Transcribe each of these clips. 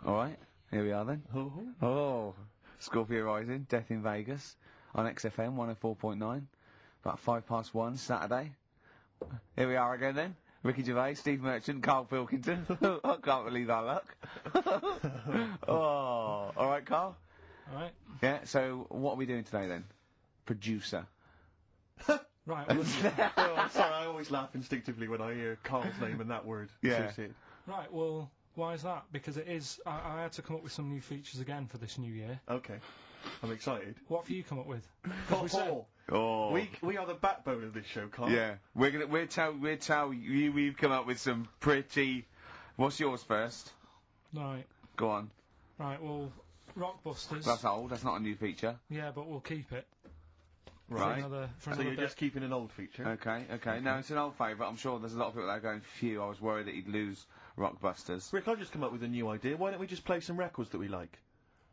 Alright, here we are then. Oh, Scorpio Rising, Death in Vegas, on XFM 104.9, about 1:05 Saturday. Here we are again then. Ricky Gervais, Steve Merchant, Karl Pilkington. I can't believe our luck. Oh, alright, Karl? Alright. Yeah, so what are we doing today then? Producer. Right, well, sorry, I always laugh instinctively when I hear Karl's name and that word associated. Right, well, why is that? Because it is, I had to come up with some new features again for this new year. Okay. I'm excited. What have you come up with? We are the backbone of this show, Karl. Yeah, we'll tell you we've come up with some pretty... What's yours first? Right. Go on. Right, well, Rockbusters. That's old, that's not a new feature. Yeah, but we'll keep it. Right. For so you're bit. just keeping an old feature? Okay. No, it's an old favourite. I'm sure there's a lot of people that are going, phew, I was worried that he'd lose Rockbusters. Rick, I've just come up with a new idea. Why don't we just play some records that we like?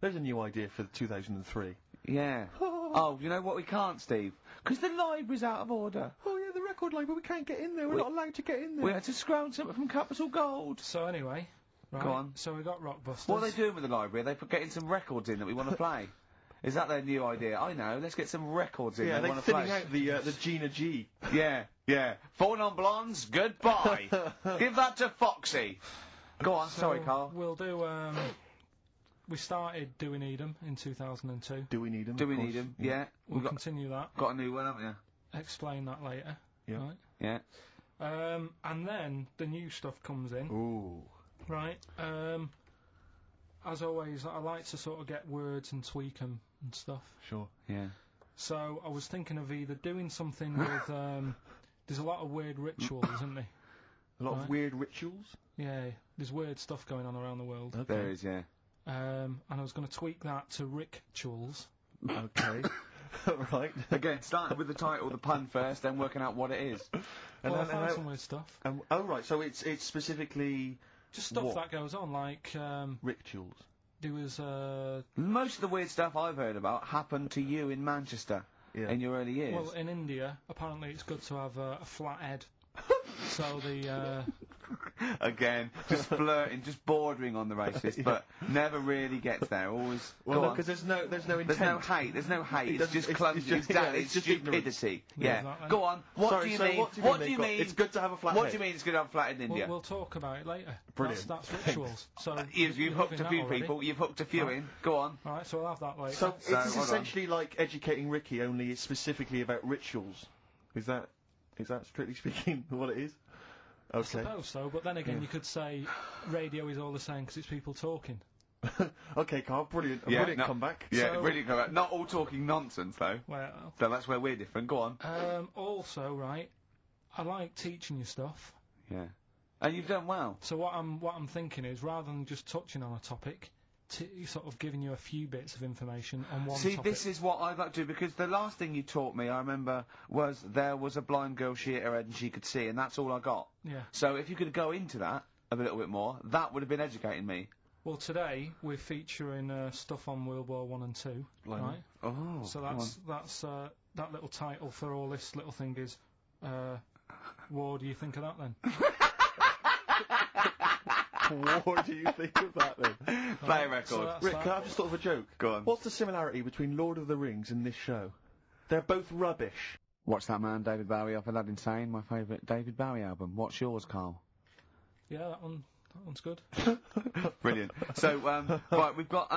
There's a new idea for 2003. Yeah. Oh, you know what we can't, Steve? Because the library's out of order. Oh yeah, the record library, we can't get in there. We're not allowed to get in there. We had to scrounge something from Capital Gold. So anyway, right, go on. So we got Rockbusters. What are they doing with the library? Are they getting some records in that we want to play? Is that their new idea? I know, let's get some records in yeah, they they're thinning out the Gina G. Yeah. 4 non-blondes, goodbye. Give that to Foxy. Go on, sorry, Karl. We'll do, we started Do We Need 'Em in 2002. Do We Need 'Em? Do We Need 'Em, yeah. We'll continue that. Got a new one, haven't you? Explain that later. Yeah. Right? Yeah. And then the new stuff comes in. Ooh. Right. As always, I like to sort of get words and tweak 'em and stuff. Sure. Yeah. So I was thinking of either doing something with, there's a lot of weird rituals, isn't there? A lot of weird rituals? Yeah, there's weird stuff going on around the world. Okay. There is, yeah. And I was going to tweak that to rituals. Okay. Right. Again, starting with the title, the pun first, then working out what it is. And I found some weird stuff. Oh, right, so it's specifically... Just stuff that goes on, like, rituals. There was, Most of the weird stuff I've heard about happened to you in Manchester. Yeah. In your early years. Well, in India, apparently it's good to have a flat head. So the, Again, just flirting, just bordering on the racist, but never really gets there, always... Well, no, because there's no intent. There's no hate, it's just clumsy, it's just stupidity. Yeah. Exactly. Go on, what do you mean? What do you mean? It's good to have a flat head. What do you mean it's good to have a flat head in India? We'll talk about it later. Brilliant. That's rituals. So you've hooked a few people, you've hooked a few in, go on. Alright, so we'll have that later. So it's essentially like educating Ricky, only it's specifically about rituals. Is that strictly speaking what it is? Okay. I suppose so, but then again you could say radio is all the same because it's people talking. Okay, Karl, brilliant. Brilliant comeback. Yeah, brilliant comeback. Not all talking nonsense, though. Well... So that's where we're different, go on. Also, right, I like teaching you stuff. Yeah. And you've done well. So what I'm thinking is, rather than just touching on a topic, sort of giving you a few bits of information on one topic. See, this is what I'd like to do, because the last thing you taught me, I remember, was there was a blind girl, she hit her head and she could see, and that's all I got. Yeah. So if you could go into that a little bit more, that would have been educating me. Well, today we're featuring stuff on World War 1 and 2, right? Oh. So that's that little title for all this little thing is, what do you think of that then? What do you think of that then? Play a record. So Rick, I've just thought of a joke. Go on. What's the similarity between Lord of the Rings and this show? They're both rubbish. Watch that man, David Bowie, off of That Insane, my favourite David Bowie album. What's yours, Karl? Yeah, that one's good. Brilliant. So, right, we've got,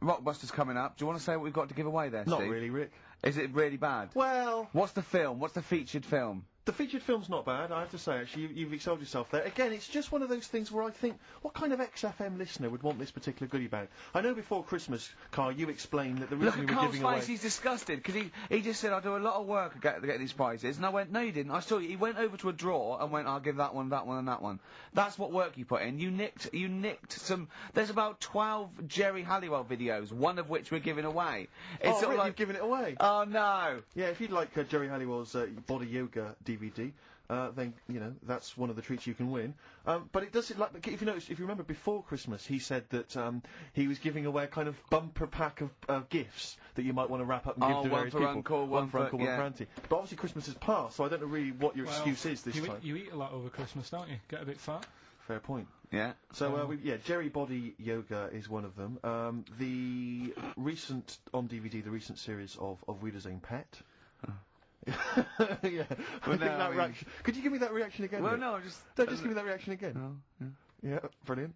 Rockbusters coming up. Do you want to say what we've got to give away there, Not Steve? really, Rick. Is it really bad? Well... What's the film? What's the featured film? The featured film's not bad, I have to say, actually. You've excelled yourself there. Again, it's just one of those things where I think, what kind of XFM listener would want this particular goodie bag? I know before Christmas, Karl, you explained that the reason we were giving away... Look at Karl's face, he's disgusted, because he just said, I do a lot of work to get these prizes, and I went, no you didn't, I saw you, he went over to a drawer and went, I'll give that one, and that one. That's what work you put in. You nicked some, there's about 12 Jerry Halliwell videos, one of which we're giving away. It's Rick, you've given it away? Oh no! Yeah, if you'd like Jerry Halliwell's Body Yoga DVD, then, you know, that's one of the treats you can win. But it does, like, if you remember before Christmas, he said that, he was giving away a kind of bumper pack of gifts that you might want to wrap up and give to various people. Uncle, one for Uncle, one for Auntie. But obviously Christmas has passed, so I don't know really what your excuse is this time. You eat a lot over Christmas, don't you? Get a bit fat. Fair point. Yeah. So, Jerry Body Yoga is one of them. The recent, on DVD, the recent series of Wiedersehen Pet. Yeah. I think that reaction. Could you give me that reaction again? Well, Rick? no, just Just give me that reaction again. Oh, yeah. Yeah, brilliant.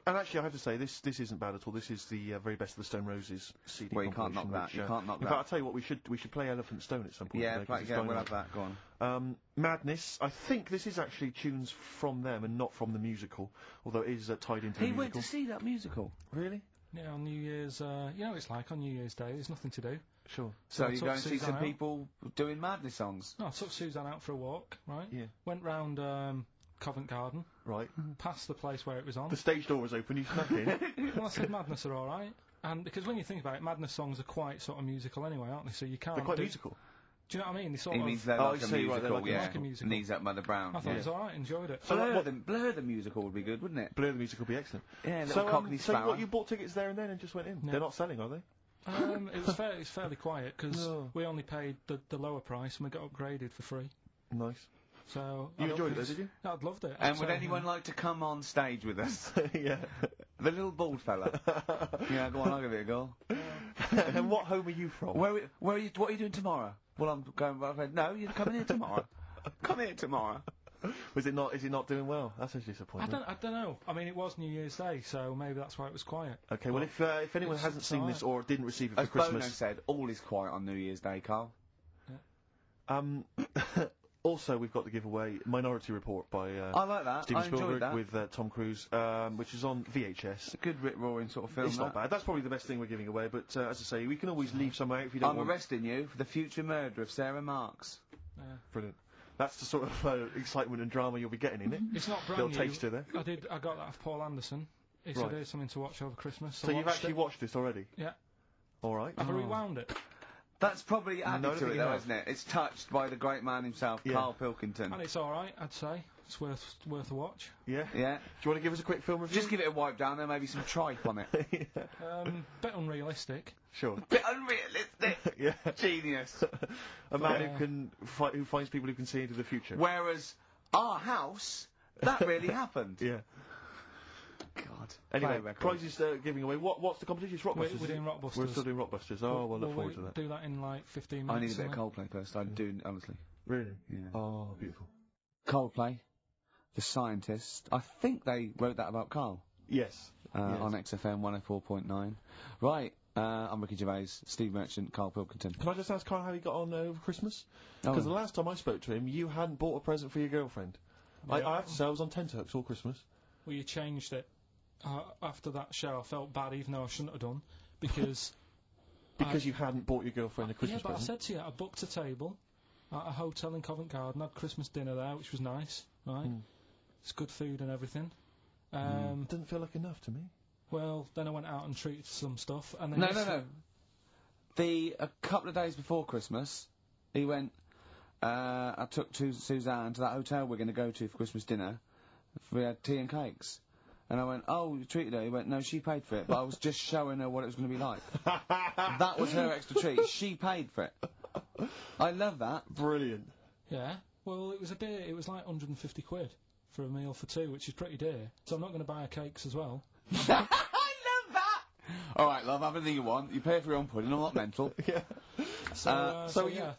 And actually, I have to say, this isn't bad at all. This is the very best of the Stone Roses CD. Well, you can't knock compilation, that. which, You can't knock in that. fact, I'll tell you what, we should play Elephant Stone at some point. Yeah, today, 'cause it's we'll dynamite. have that. Go on. Madness. I think this is actually tunes from them and not from the musical, although it is tied into the He musical. went to see that musical. Really? Yeah, on New Year's, you know what it's like on New Year's Day, there's nothing to do. Sure. So I you took go and see Suzanne some out. people doing Madness songs. No, I took Suzanne out for a walk, right? Yeah. Went round Covent Garden, Right. past the place where it was on. The stage door was open. You snuck in. Well, I said Madness are all right. And because when you think about it, Madness songs are quite sort of musical anyway, aren't they? So you can't. They're quite do- musical. Do you know what I mean? They sort He of. means they're Oh, like I a see, right, musical, they're yeah. like a musical. Knees Up Mother Brown. I thought it was all right. Enjoyed it. So Blur the musical would be good, wouldn't it? Blur the musical would be excellent. Yeah, little So, Cockney so Sparrow. what, you bought tickets there and then and just went in? Yeah. They're not selling, are they? It was fairly quiet because No. we only paid the lower price and we got upgraded for free. Nice. So You I enjoyed it, don't though, think did you? No, I'd loved it. And would anyone like to come on stage with us? Yeah. The little bald fella. Yeah, go on, I'll give it a go. And what home are you from? Where are you? What are you doing tomorrow? Well, I'm going. No, you're coming here tomorrow. Come here tomorrow. Is it not doing well? That's a disappointment. I don't know. I mean, it was New Year's Day, so maybe that's why it was quiet. Okay, well, if anyone it's hasn't seen this or didn't receive it As for Bono Christmas, said, all is quiet on New Year's Day, Karl. also we've got to give away Minority Report by I like that. Steven I enjoyed Spielberg that. with Tom Cruise, which is on VHS. It's a good rip-roaring sort of film. It's not bad. That's probably the best thing we're giving away. But as I say, we can always leave some out if you don't I'm want. arresting you for the future murder of Sarah Marks. Brilliant. That's the sort of excitement and drama you'll be getting in it. It's not brand Little new. taster there. I got that of Paul Anderson. He said here's something to watch over Christmas. So you've actually watched this already? Yeah. All right. Have I rewound it? That's probably added No, I don't to think it, you though, have. isn't it? It's touched by the great man himself, Yeah. Karl Pilkington. And it's all right, I'd say. It's worth a watch. Yeah. Yeah. Do you want to give us a quick film review? Just give it a wipe down there, maybe some tripe on it. Bit unrealistic. Sure. Bit unrealistic. Yeah. Genius. A man who finds people who can see into the future. Whereas our house, that really happened. Yeah. God. Anyway, Play record. prizes giving away. What's the competition? It's Rockbusters. We're doing Rockbusters. We're still doing Rockbusters. Oh, well, look forward to that. Do that in like 15 I minutes. need a bit of Coldplay first. I do, honestly. Really? Yeah. Oh, beautiful. Coldplay, The Scientist. I think they wrote that about Karl. Yes. On XFM 104.9. Right. I'm Ricky Gervais, Steve Merchant, Karl Pilkington. Can I just ask Karl how he got on over Christmas? Oh. Because the last time I spoke to him, you hadn't bought a present for your girlfriend. I have to say, I was on tenterhooks all Christmas. Well, you changed it. After that show, I felt bad, even though I shouldn't have done, because... Because you hadn't bought your girlfriend a Christmas Yeah, but present. I said to you, I booked a table at a hotel in Covent Garden, had Christmas dinner there, which was nice, right? It's good food and everything. Didn't feel like enough to me. Well, then I went out and treated some stuff, and then... No. A couple of days before Christmas, he went, I took Suzanne to that hotel we're going to go to for Christmas dinner. We had tea and cakes. And I went, oh, you treated her? He went, no, she paid for it, but I was just showing her what it was going to be like. That was her extra treat. She paid for it. I love that. Brilliant. Yeah, well, it was it was like 150 quid for a meal for two, which is pretty dear, so I'm not going to buy her cakes as well. I love that! Alright, love, have anything you want. You pay for your own pudding, I'm not mental. Yeah. So yeah.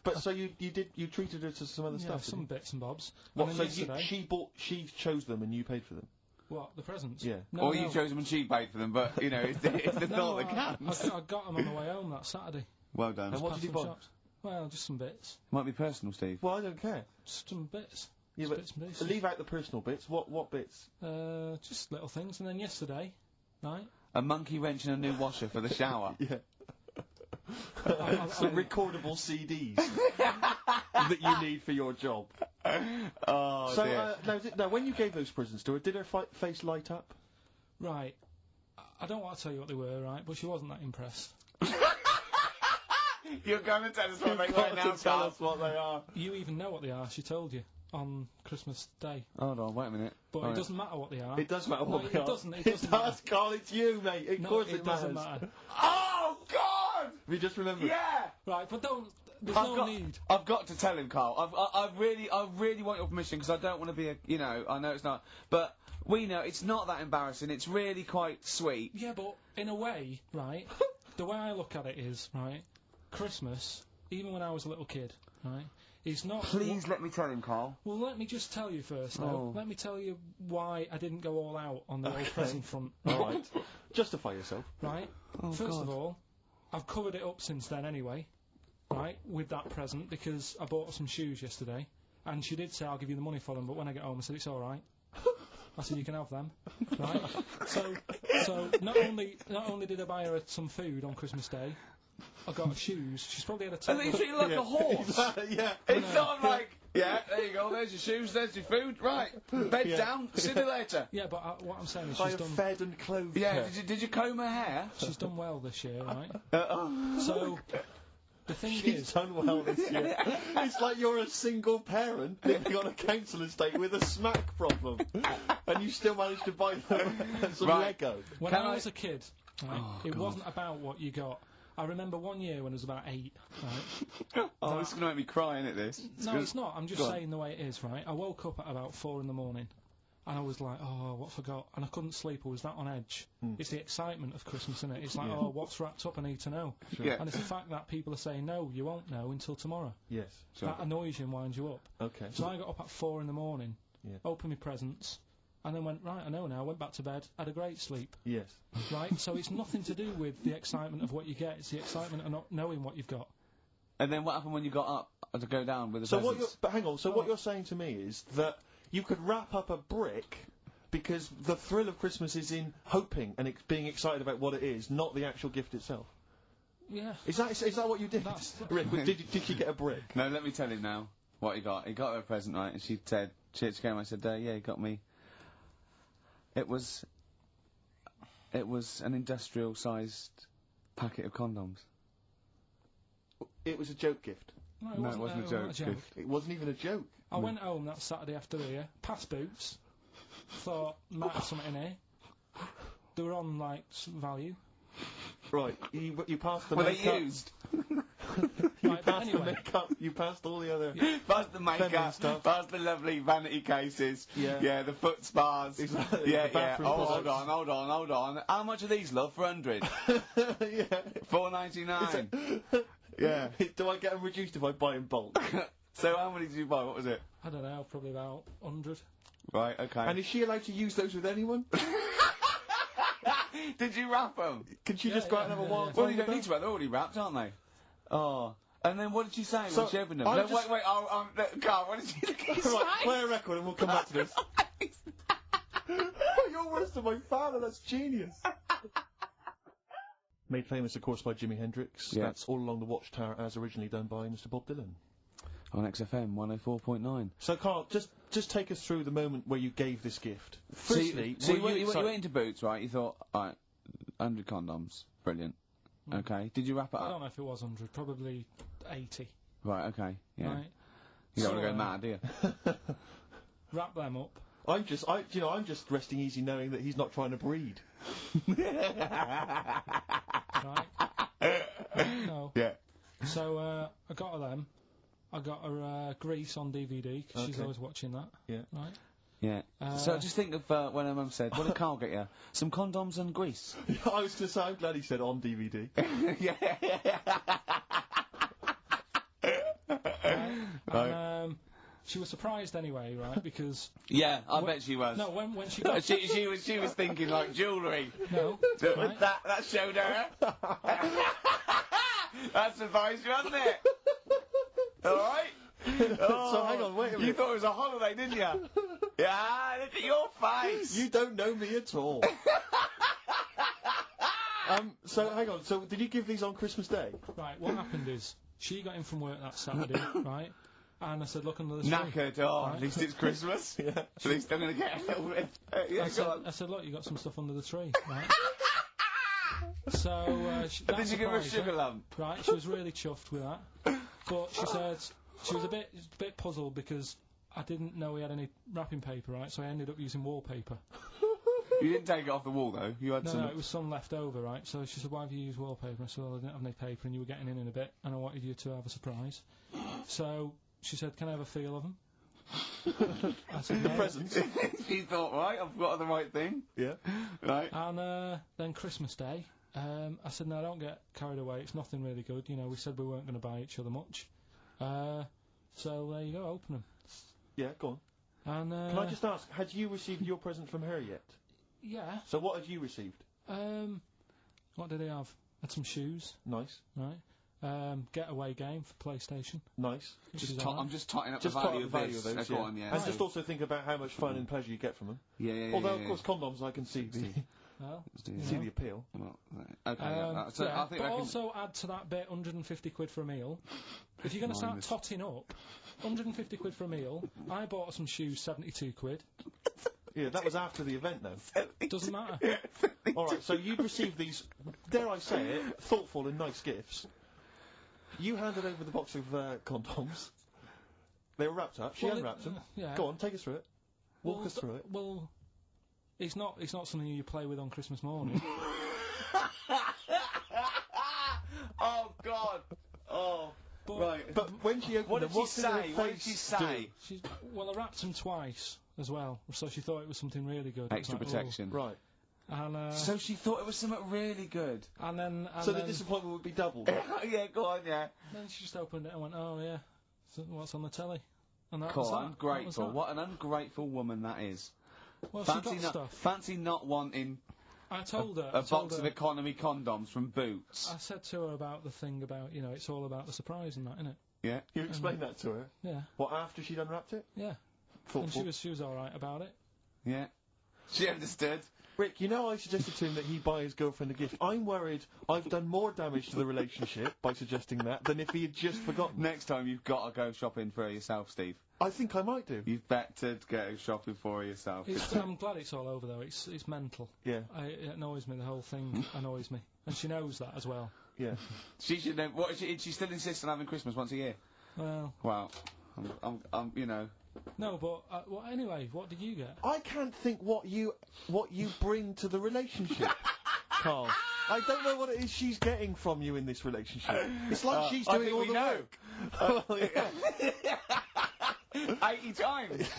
You treated her to some other Yeah, stuff. some bits and bobs. What? And So then yesterday, she chose them and you paid for them. what, the presents? Yeah. No, Or no. you chose them and she paid for them, but, you know, it's the thought that counts. I got them on the way home that Saturday. Well done. And what did you Past some buy? shops. Well, just some bits. Might be personal, Steve. Well, I don't care. Just some bits. Yeah, Just but bits and pieces. leave out the personal bits. What bits? Just little things. And then yesterday, right? A monkey wrench and a new washer for the shower. Yeah. I- Some recordable CDs that you need for your job. Oh, So, dear. now, when you gave those presents to her, did her face light up? Right. I don't want to tell you what they were, right? But she wasn't that impressed. You're going to tell us what they Got were now, to tell Karl. us what they are. You even know what they are. She told you on Christmas Day. Hold on, wait a minute. But Alright. it doesn't matter what they are. It does matter what No, they it are. doesn't, it It doesn't does, matter. Karl. It's you, mate. Of No, course it doesn't matter. matters. Oh, God! Have you just remembered? Yeah! Right, but don't. there's no need. I've got to tell him, Karl. I really want your permission because I don't want to be I know it's not, but we know it's not that embarrassing. It's really quite sweet. Yeah, but in a way, right, the way I look at it is, right, Christmas, even when I was a little kid, right, it's not... Please let me tell him, Karl. Well, let me just tell you first, though. Let me tell you why I didn't go all out on the old present front. Right. Justify yourself. Right. First of all, I've covered it up since then anyway, right, with that present, because I bought her some shoes yesterday, and she did say I'll give you the money for them, but when I get home I said it's alright. I said you can have them, right? So not only did I buy her some food on Christmas Day, I got her shoes. She's probably had a And they treat you like a horse. Yeah. It's not like, yeah, there you go, there's your shoes, there's your food, right, bed down, see you later. Yeah, but what I'm saying is I she's have done... fed and clothed Yeah, her. did you comb her hair? She's done well this year, right? So, the thing She's is... done well this year. It's like you're a single parent living on a council estate with a smack problem, and you still managed to buy them some Lego. When I was a kid, right, it wasn't about what you got. I remember one year when I was about 8, right? Oh, it's going to make me cry, isn't it, this? No, it's not. I'm just saying the way it is, right? I woke up at about 4 in the morning, and I was like, oh, what forgot? And I couldn't sleep. I was that on edge. It's the excitement of Christmas, isn't it? It's like, oh, what's wrapped up? I need to know. Sure. Yeah. And it's the fact that people are saying, no, you won't know until tomorrow. Yes. Sure. That annoys you and winds you up. Okay. So I got up at 4 in the morning, Yeah. opened my presents, and then went, right, I know now, went back to bed, had a great sleep. Yes. Right? So it's nothing to do with the excitement of what you get, it's the excitement of not knowing what you've got. And then what happened when you got up to go down with the So presents? but hang on. So what you're saying to me is that you could wrap up a brick because the thrill of Christmas is in hoping and being excited about what it is, not the actual gift itself. Yeah. Is that what you did? Rick, did you get a brick? No, let me tell him now what he got. He got her a present, right? And she said, she came. I said, yeah, he got me. It was an industrial-sized packet of condoms. It was a joke gift. No, it wasn't a joke gift. It wasn't even a joke. I went home that Saturday after here, past Boots, thought, might have something in here. They were on, like, some value. Right, you passed the Were makeup. they used? Right, but Passed the anyway. makeup. You passed all the other. Past the Feminine makeup, stuff. past the lovely vanity cases, Yeah. the foot spas, Exactly, yeah, the bathroom hold products. on. How much are these, love, for 100? Yeah. $4.99. Yeah. Do I get them reduced if I buy in bulk? So how many did you buy? What was it? I don't know, probably about 100. Right, okay. And is she allowed to use those with anyone? Did you wrap them? Can she just go out and have a wild time? Well, you with don't need them? to, they're already wrapped, aren't they? Oh. And then what did she say So, when she opened them? I'm No, just- wait, Karl, what did she say? Right, play a record and we'll come back to this. You're worse than my father, that's genius. Made famous, of course, by Jimi Hendrix. Yeah. That's All Along the Watchtower, as originally done by Mr. Bob Dylan. On XFM 104.9. So, Karl, just take us through the moment where you gave this gift. So Firstly, you were went into Boots, right? You thought, alright, 100 condoms. Brilliant. Okay. Did you wrap it I up? don't know if it was 100, probably 80. Right, okay. Yeah. Right? You don't want to So, go mad, do you? Wrap them up. I'm just resting easy knowing that he's not trying to breed. Right? No. Yeah. So, I got her them. I got her Grease on DVD, because she's Okay. always watching that. Yeah. Right? Yeah. So just think of when her mum said, what did Karl get you? Some condoms and grease. I was going to say, I'm glad he said on DVD. Yeah. And, she was surprised anyway, right? Because Yeah, I bet she was. no, when she got she was thinking like jewellery. no, right? That showed her. That surprised you, hasn't it? Alright? So hang on, wait a You minute. thought it was a holiday, didn't you? Yeah, look at your face. You don't know me at all. So hang on. So did you give these on Christmas Day? Right, what happened is she got in from work that Saturday, right? And I said, look under the tree. Knackered. Oh, Right. at least it's Christmas. Yeah. At least I'm going to get a little bit. Yeah, I said, look, you got some stuff under the tree, right? So that Did you give her a surprised sugar lump? Right, she was really chuffed with that. But she said she was a bit puzzled because I didn't know we had any wrapping paper, right? So I ended up using wallpaper. You didn't take it off the wall, though. You had some... No, it was some left over, right? So she said, why have you used wallpaper? I said, well, I didn't have any paper and you were getting in a bit and I wanted you to have a surprise. So she said, can I have a feel of them? I said, no. Presents. She thought, right, I've got the right thing. Yeah. Right. And then Christmas Day, I said, no, don't get carried away. It's nothing really good. You know, we said we weren't going to buy each other much. So there you go, open them. Yeah, go on. And Can I just ask, had you received your present from her yet? Yeah. So what had you received? What did they have? Had some shoes. Nice. Right. Getaway game for PlayStation. Nice. I'm just totting up Just the value of value this. of those, Go yeah. on, yeah. And just also think about how much fun and pleasure you get from them. Yeah. Although, of course, condoms, I can see Well, see the appeal. Well, okay, so yeah, I think but I can... also add to that bit 150 quid for a meal. If you're going to start totting up, 150 quid for a meal. I bought some shoes, 72 quid. Yeah, that was after the event, though. Doesn't matter. Alright, so you'd received these, dare I say it, thoughtful and nice gifts. You handed over the box of condoms. They were wrapped up. She unwrapped them. Yeah. Go on, take us through it. Walk us through it. Well, it's not something you play with on Christmas morning. Oh, God. Oh. Right. But when she opened them, What did she say? Well, I wrapped them twice as well, so she thought it was something really good. Extra protection. Right. And, so she thought it was something really good. And then... So the disappointment would be doubled. Yeah, go on, yeah. Then she just opened it and went, oh, yeah, so what's on the telly? And that Cool, was that. ungrateful. What an ungrateful woman that is. Well, she got stuff. Fancy not wanting I told her. a box of economy condoms from Boots. I said to her about the thing about, you know, it's all about the surprise and that, innit? Yeah. You explained that to her? Yeah. What, after she'd unwrapped it? Yeah. Thoughtful. And she was alright about it. Yeah. She understood. Rick, you know I suggested to him that he buy his girlfriend a gift. I'm worried I've done more damage to the relationship by suggesting that than if he had just forgotten. Next time you've got to go shopping for her yourself, Steve. I think I might do. You've better go shopping for her yourself. I'm glad it's all over though. It's mental. Yeah. It annoys me. The whole thing annoys me, and she knows that as well. Yeah. She should know. What? She still insists on having Christmas once a year. Well. Wow. I'm you know. No, but well, anyway, what did you get? I can't think what you bring to the relationship, Karl. I don't know what it is she's getting from you in this relationship. It's like she's doing all the work. Well, yeah. 80 times.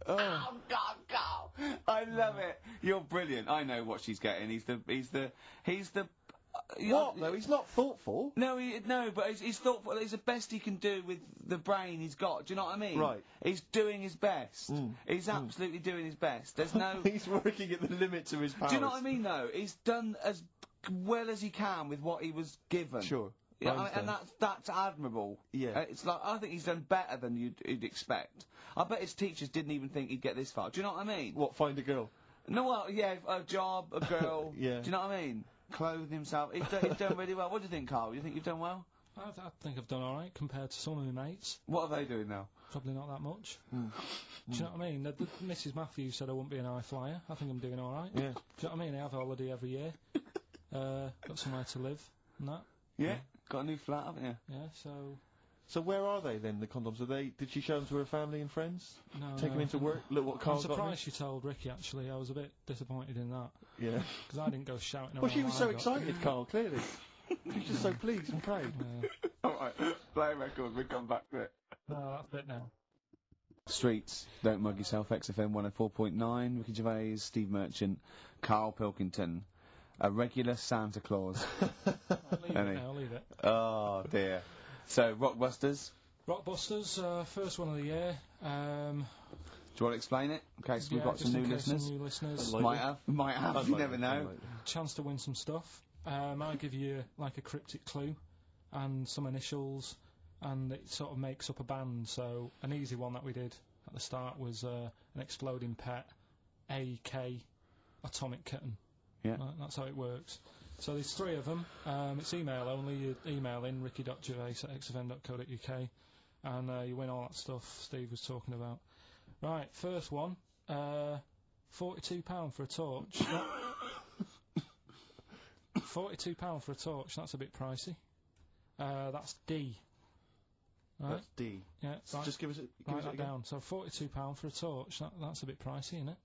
Oh God, Karl! I love it. You're brilliant. I know what she's getting. He's the. What though? He's not thoughtful. No, but he's thoughtful. It's the best he can do with the brain he's got. Do you know what I mean? Right. He's doing his best. He's absolutely doing his best. There's no. He's working at the limits of his powers. Do you know what I mean? Though he's done as well as he can with what he was given. Sure. Yeah, and that's admirable. Yeah. It's like, I think he's done better than you'd expect. I bet his teachers didn't even think he'd get this far. Do you know what I mean? What, find a girl? No, well, yeah, a job, a girl. Yeah. Do you know what I mean? Clothe himself. He's done really well. What do you think, Karl? You think you've done well? I think I've done alright compared to some of my mates. What are they doing now? Probably not that much. Do you know what I mean? Mrs. Matthews said I wouldn't be an high flyer. I think I'm doing alright. Yeah. Do you know what I mean? I have a holiday every year. Got somewhere to live and that. Yeah. Got a new flat, haven't you? Yeah, So where are they then, the condoms? Did she show them to her family and friends? No. Take them into work? Look what I'm Karl's got. surprised she told Ricky, actually. I was a bit disappointed in that. Yeah. Because I didn't go shouting around. Well, she was what so I got. excited, Karl, clearly. She was just so pleased and proud. Yeah. Alright, play a record, we'll come back to it. No, that's it now. Streets, Don't Mug Yourself, XFM 104.9, Ricky Gervais, Steve Merchant, Karl Pilkington, a regular Santa Claus. I'll leave it now, leave it. Oh dear. So, Rockbusters? Rockbusters, first one of the year. Do you want to explain it? In case we've got some new listeners. Some new listeners. Might have, you never know. Chance to win some stuff. I give you like a cryptic clue and some initials, and it sort of makes up a band. So an easy one that we did at the start was an exploding pet, AK, atomic kitten. Yeah. That's how it works. So there's three of them. It's email only. You email in ricky.gervais@xfm.co.uk and you win all that stuff Steve was talking about. Right, first one, £42 for a torch. £42 for a torch, that's a bit pricey. That's D. Right? That's D. Yeah, So right. just give us it Write that again. down. So £42 for a torch, that's a bit pricey, isn't it?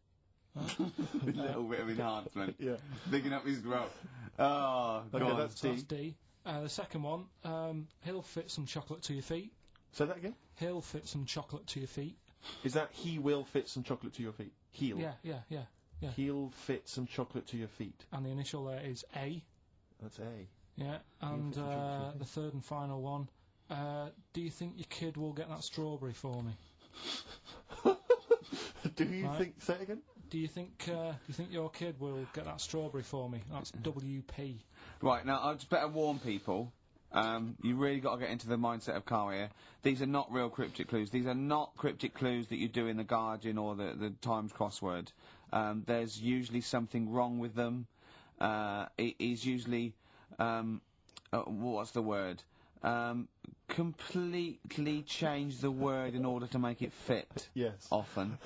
Right? A little bit of enhancement. Yeah. Digging up his growth. Oh, Okay, God. that's So D. that's D. The second one, he'll fit some chocolate to your feet. Say that again? He'll fit some chocolate to your feet. Is that he will fit some chocolate to your feet? He'll. Yeah. He'll fit some chocolate to your feet. And the initial there is A. That's A. Yeah. And fit some chocolate to your the third and final one, do you think your kid will get that strawberry for me? Do you Right. think... Say it again? Do you think your kid will get that strawberry for me? That's WP. Right, now, I'd just better warn people. You really got to get into the mindset of Karl here. These are not real cryptic clues. These are not cryptic clues that you do in the Guardian or the Times crossword. There's usually something wrong with them. It is usually, what's the word? Completely change the word in order to make it fit. Yes. Often.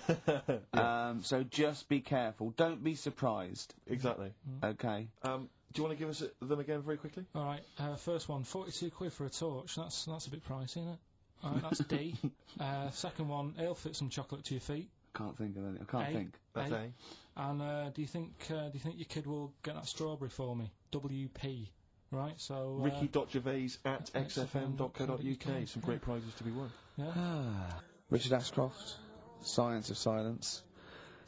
Yeah. So just be careful. Don't be surprised. Exactly. Okay. Do you want to give us them again very quickly? All right. First one, 42 quid for a torch. That's a bit pricey, isn't it? All right, that's D. Second one, he'll fit some chocolate to your feet. Can't think of any. I can't think. That's A. And do you think your kid will get that strawberry for me? WP. Right. So Ricky.Gervais at xfm.co.uk. xfm.co.uk. Some great prizes to be won. Yeah. Richard Ashcroft, Science of Silence.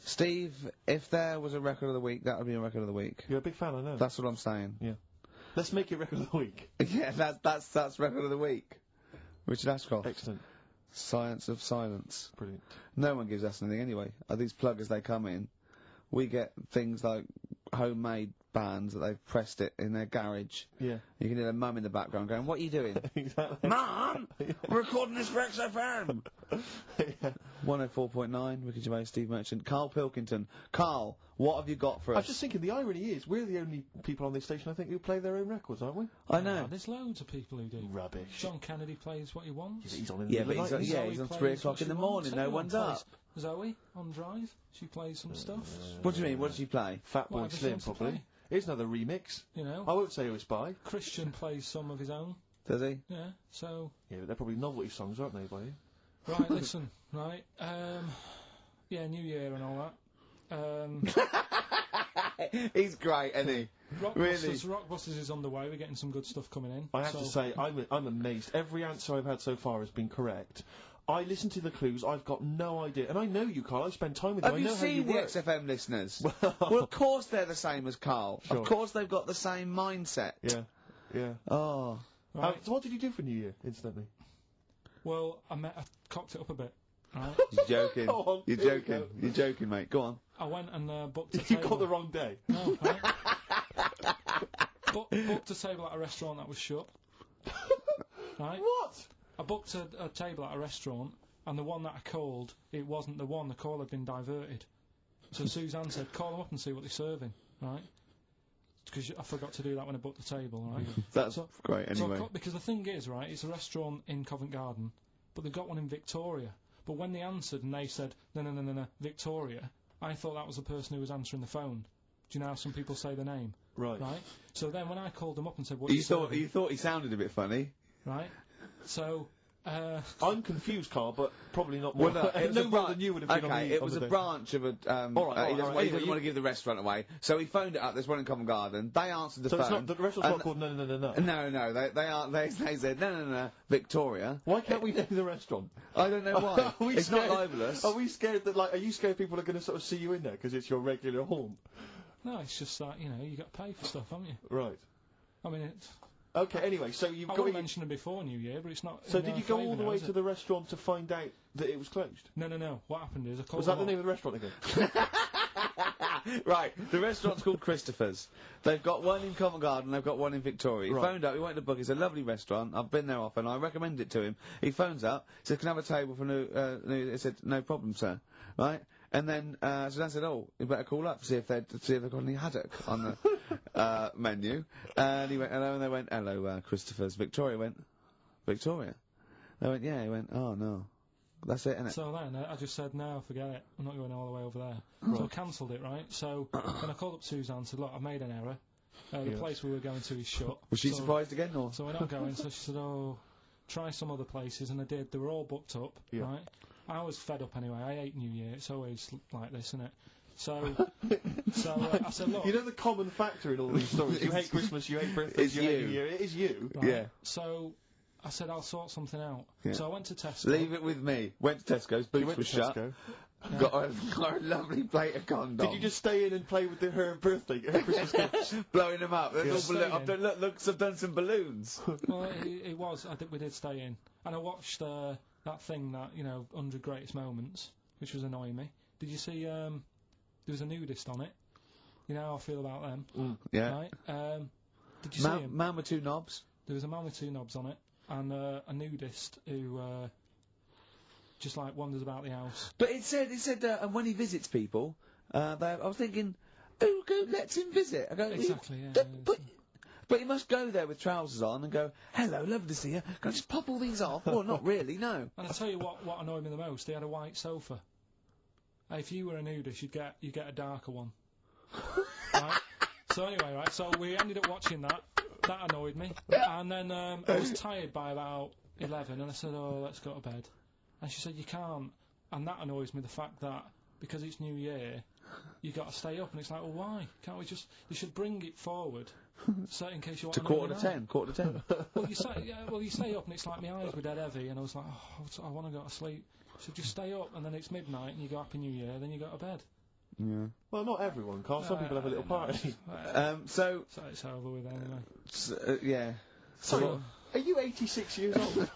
Steve, if there was a record of the week, that would be a record of the week. You're a big fan, I know. That's what I'm saying. Yeah. Let's make it record of the week. Yeah, that's record of the week. Richard Ashcroft. Excellent. Science of Silence. Brilliant. No one gives us anything anyway. These pluggers, they come in. We get things like homemade bands that they've pressed it in their garage. Yeah. You can hear their mum in the background going, "What are you doing?" Exactly. Mum! We're recording this for XFM! Yeah. 104.9, Ricky Gervais, Steve Merchant. Karl Pilkington. Karl, what have you got for us? I was just thinking, the irony is, we're the only people on this station, I think, who play their own records, aren't we? I know. There's loads of people who do. Rubbish. John Kennedy plays what he wants. He's on in the Yeah, but middle he's of on, the night. he's on plays 3 what o'clock she in the wants. morning, no Everyone one's plays. up. Zoe, on Drive, she plays some stuff. What do you mean, what does she play? Fatboy Whatever she Slim, wants to probably. play. Here's another remix. You know. I won't say who it's by. Christian plays some of his own. Does he? Yeah, so... Yeah, but they're probably novelty songs, aren't they, by you? Right, listen, right. Yeah, New Year and all that. He's great, isn't he? Rockbusters is on the way. We're getting some good stuff coming in. I have to say, I'm amazed. Every answer I've had so far has been correct. I listen to the clues, I've got no idea. And I know you, Karl, I spend time with you. Have I you know seen how the you work. XFM listeners? Well, of course they're the same as Karl. Sure. Of course they've got the same mindset. Yeah. Oh. Right. So what did you do for New Year, incidentally? Well, I cocked it up a bit. Right. You're joking. Go on, You're here we joking. go. You're joking, mate. Go on. I went and booked a You table. got the wrong day. No, right? Booked a table at a restaurant that was shut. Right? What? I booked a table at a restaurant, and the one that I called, it wasn't the one. The call had been diverted. So Suzanne said, call them up and see what they're serving, right? Because I forgot to do that when I booked the table, right? That's great, anyway. Because the thing is, right, it's a restaurant in Covent Garden, but they've got one in Victoria. But when they answered and they said, no, Victoria, I thought that was the person who was answering the phone. Do you know how some people say the name? Right. Right? So then when I called them up and said, what You thought he sounded a bit funny? Right? So... I'm confused, Karl, but probably not more. Well, no more than you would have been on the it was a branch of a... All right, he doesn't anyway, want to give the restaurant away, so he phoned it up. There's one in Covent Garden. They answered the So phone. it's not, the restaurant's not called No. No, they said, no, Victoria. Why can't we name the restaurant? I don't know why. It's not libelous. Are we scared that, are you scared people are going to sort of see you in there because it's your regular haunt? No, it's just that, you got to pay for stuff, haven't you? Right. I mean, it's... Okay, anyway, so you've I got... wouldn't mention it before New Year, but it's not... So did you go all the way to the restaurant to find out that it was closed? No. What happened is I called Was that the name of the restaurant again? Right, the restaurant's called Christopher's. They've got one in Covent Garden, they've got one in Victoria. He Right. phoned up, he went to book, it's a lovely restaurant, I've been there often, I recommend it to him. He phones up, says, can I have a table for new, he said, no problem, sir. Right? And then, Suzanne said, oh, you better call up, see if they've got any haddock on the, menu. And he went, hello, and they went, hello, Christopher's. Victoria went, Victoria? They went, yeah, he went, oh, no. That's it, innit? So then I just said, no, forget it. I'm not going all the way over there. So I cancelled it, right? So then I called up Suzanne and said, look, I've made an error. The place we were going to is shut. Was she surprised again, or? So we're not going. So she said, oh, try some other places. And I did. They were all booked up, right? I was fed up anyway. I hate New Year. It's always like this, isn't it? So I said, look. You know the common factor in all these stories. You hate Christmas, you hate birthdays, you hate New Year. It is you. Right? Yeah. So I said I'll sort something out. Yeah. So I went to Tesco. Leave it with me. Went to Tesco's, boots were shut. Tesco. Got a lovely plate of condoms. Did you just stay in and play with her Christmas gifts? Blowing them up. Yeah. I've done some balloons. Well, it was. I think we did stay in, and I watched that thing that 100 Greatest Moments, which was annoying me. Did you see? There was a nudist on it. You know how I feel about them. Yeah. Right. Did you see him? Man with two knobs. There was a man with two knobs on it, and a nudist who just wanders about the house. But it said and when he visits people, I was thinking, who lets him visit? I go, Exactly. Yeah. But he must go there with trousers on and go, hello, lovely to see you. Can I just pop all these off? Well, not really, no. And I'll tell you what annoyed me the most. They had a white sofa. If you were a nudist, you'd get a darker one. Right? So anyway, right. So we ended up watching that. That annoyed me. And then I was tired by about 11, and I said, "Oh, let's go to bed." And she said, "You can't." And that annoys me. The fact that because it's New Year, you got to stay up, and it's like, well, why can't we just? You should bring it forward, so in case you want to quarter to 10. Well, you stay up, and it's like my eyes were dead heavy, and I was like, oh, I want to go to sleep. So just stay up, and then it's midnight, and you go Happy New Year, then you go to bed. Yeah. Well, not everyone, Karl. Some people have a little party. So it's over with anyway. Yeah. So, are you 86 years old?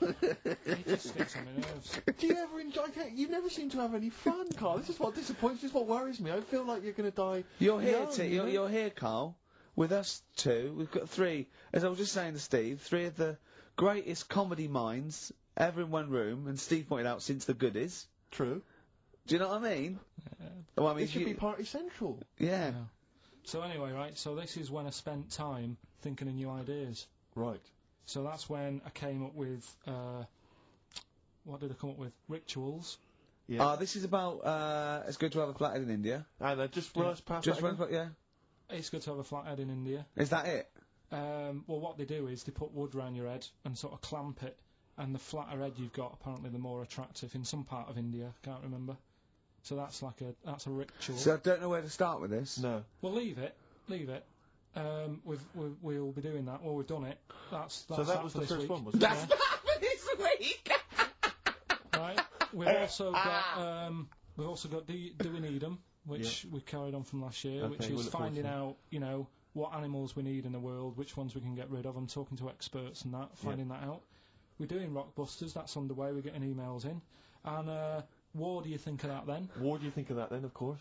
It just gets on my nerves. Do you ever enjoy? You never seem to have any fun, Karl. This is what disappoints. This is what worries me. I feel like you're going to die. You're here, young, you're here, Karl. With us two, we've got three. As I was just saying to Steve, three of the greatest comedy minds ever in one room, and Steve pointed out since the goodies. True. Do you know what I mean? Well, I mean, it should be party central. Yeah. So anyway, right. So this is when I spent time thinking of new ideas. Right. So that's when I came up with. What did I come up with? Rituals. Yeah. This is about. It's good to have a flathead in India. And just run us past. Just run, yeah. It's good to have a flathead in India. Is that it? Well, what they do is they put wood around your head and sort of clamp it, and the flatter head you've got, apparently, the more attractive in some part of India. Can't remember. So that's a ritual. So I don't know where to start with this. No. Well, leave it. We'll be doing that. Well, we've done it. That's so that was the first one, was it? That's that for this week. Right. We've also got do we need them, which we carried on from last year, which is finding out, what animals we need in the world, which ones we can get rid of. I'm talking to experts and that, finding that out. We're doing Rockbusters. That's underway. We're getting emails in, and. What do you think of that then? What do you think of that then, of course?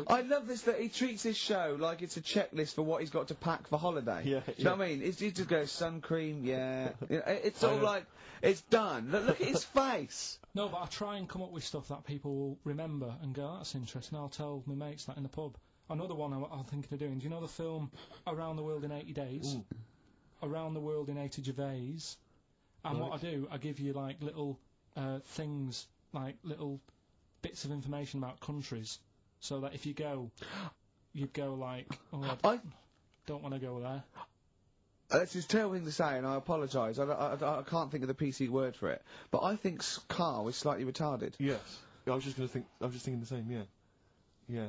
I love this, that he treats his show like it's a checklist for what he's got to pack for holiday. Yeah, Do you know what I mean? He just goes, sun cream, it's all like, it's done. Look at his face. No, but I try and come up with stuff that people will remember and go, that's interesting. I'll tell my mates that in the pub. Another one I'm thinking of doing, do you know the film Around the World in 80 Days? Ooh. Around the World in 80 Gervais. And what I do, I give you little things, little bits of information about countries, so that if you go, you'd go I don't want to go there. That's just a terrible thing to say, and I apologise. I can't think of the PC word for it. But I think Karl is slightly retarded. Yes. I was just thinking the same. Yeah. Yeah.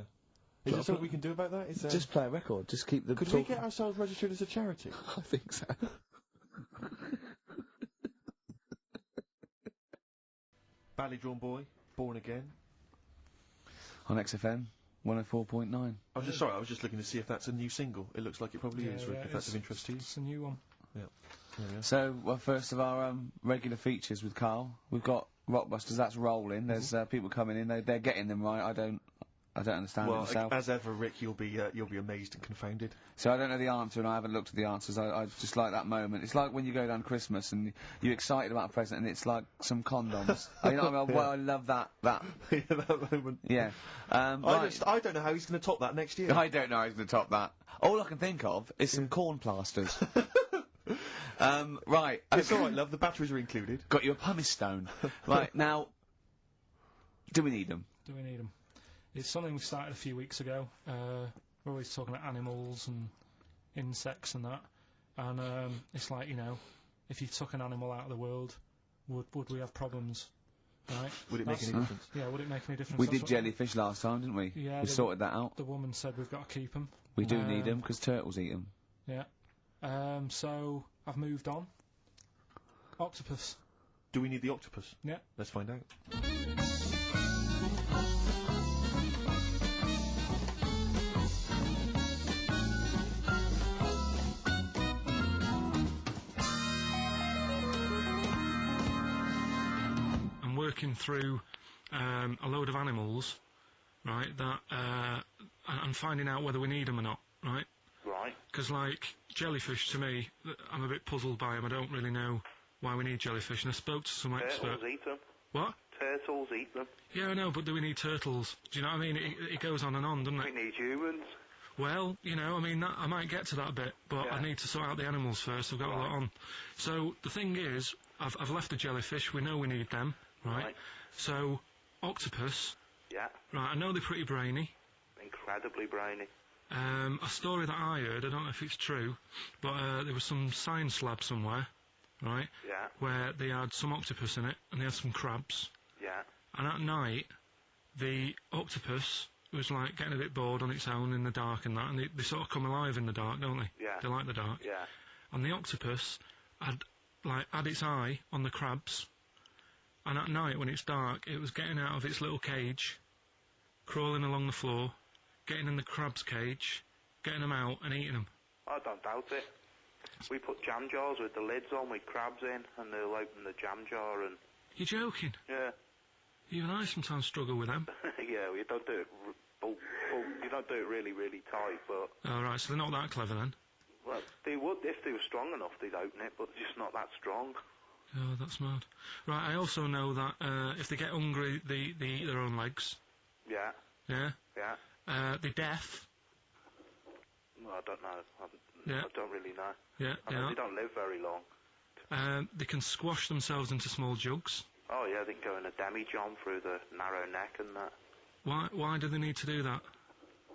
Is there something we can do about that? Just play a record. Just keep the. Could we get ourselves registered as a charity? I think so. Badly Drawn Boy, Born Again. On XFM 104.9. I was just looking to see if that's a new single. It looks like it probably is, Rick, if that's of interest to you. It's a new one. Yeah. So, first of our regular features with Karl, we've got Rockbusters. That's rolling. There's people coming in. They're getting them right. I don't understand it myself. As ever, Rick, you'll be amazed and confounded. So I don't know the answer, and I haven't looked at the answers. I just like that moment. It's like when you go down Christmas and you're excited about a present, and it's like some condoms. You know what I mean? Well, I love that. Yeah, that moment. Yeah. I don't know how he's going to top that next year. I don't know how he's going to top that. All I can think of is some corn plasters. Right. It's all right, love. The batteries are included. Got you a pumice stone. Right, now, do we need them? Do we need them? It's something we started a few weeks ago. We're always talking about animals and insects and that. And it's like, if you took an animal out of the world, would we have problems? Right. Would it make any difference? Yeah, would it make any difference? We That's did jellyfish last time, didn't we? Yeah. We sorted that out. The woman said we've got to keep them. We do need them, because turtles eat them. Yeah. So, I've moved on. Octopus. Do we need the octopus? Yeah. Let's find out. I'm working through a load of animals, right, that and finding out whether we need them or not, right? Right. Because, like, jellyfish, to me, I'm a bit puzzled by them. I don't really know why we need jellyfish, and I spoke to some expert. Turtles eat them. What? Turtles eat them. Yeah, I know, but do we need turtles? Do you know what I mean? It goes on and on, doesn't We it? need humans. Well, you know, I mean, I might get to that bit, but Yeah. I need to sort out the animals first. I've got a lot on. So, the thing is, I've left the jellyfish. We know we need them, right? So, octopus. Yeah. Right, I know they're pretty brainy. Incredibly brainy. A story that I heard, I don't know if it's true, but there was some science lab somewhere, right, Yeah. where they had some octopus in it, and they had some crabs, Yeah. and at night, the octopus was, like, getting a bit bored on its own in the dark and that, and they sort of come alive in the dark, don't they? Yeah. They like the dark. Yeah. And the octopus had its eye on the crabs, and at night, when it's dark, it was getting out of its little cage, crawling along the floor, getting in the crab's cage, getting them out and eating them. I don't doubt it. We put jam jars with the lids on with crabs in, and they'll open the jam jar and... You're joking? Yeah. Even I sometimes struggle with them. Yeah, we don't do it... you don't do it really, really tight, but... Oh, right, so they're not that clever then? Well, they would, if they were strong enough, they'd open it, but they're just not that strong. Oh, that's mad. Right, I also know that if they get hungry, they eat their own legs. Yeah. Yeah? Yeah. They're deaf. Well, I don't know. Yeah. I don't really know. Yeah, I mean, they don't live very long. they can squash themselves into small jugs. Oh, yeah, they can go in a demi-john through the narrow neck and that. Why do they need to do that?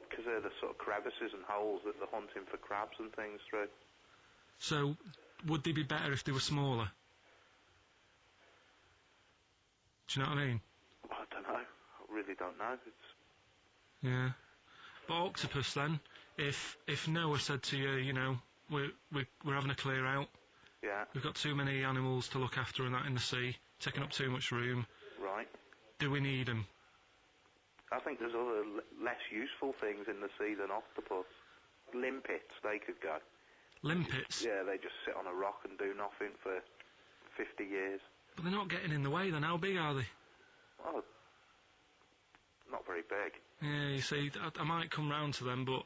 Because they're the sort of crevices and holes that they're hunting for crabs and things through. So, would they be better if they were smaller? Do you know what I mean? I don't know. I really don't know. Yeah. But octopus then, if Noah said to you, you know, we're having a clear out, Yeah. we've got too many animals to look after and that in the sea, taking up too much room, Right. do we need them? I think there's other less useful things in the sea than octopus. Limpets, they could go. Limpets? Yeah, they just sit on a rock and do nothing for 50 years. But they're not getting in the way then, how big are they? Oh, not very big. Yeah, you see, I might come round to them, but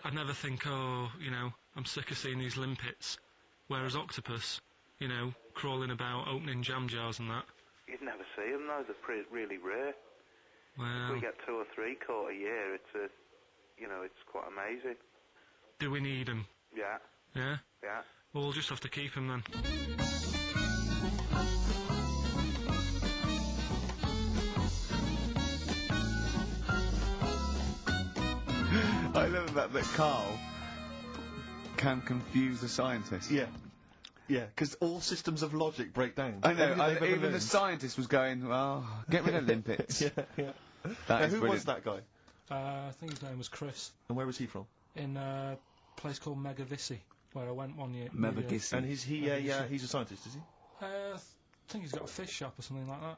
I never think, oh, you know, I'm sick of seeing these limpets. Whereas octopus, you know, crawling about, opening jam jars and that. You'd never see them though, they're really rare. Well, We get 2 or 3 caught a year, it's quite amazing. do we need them? Yeah, Yeah? yeah. Well, we'll just have to keep them then. I love that Karl can confuse a scientist. Yeah. Yeah, because all systems of logic break down. I know, Everything they've ever even the learned. scientist was going, well, get rid of limpets. Yeah, yeah. That Now, is who brilliant. was that guy? I think his name was Chris, And where was he from? in a place called Megavissi, where I went one year. Megavissi. And he's a scientist, is he? I think he's got a fish shop or something like that.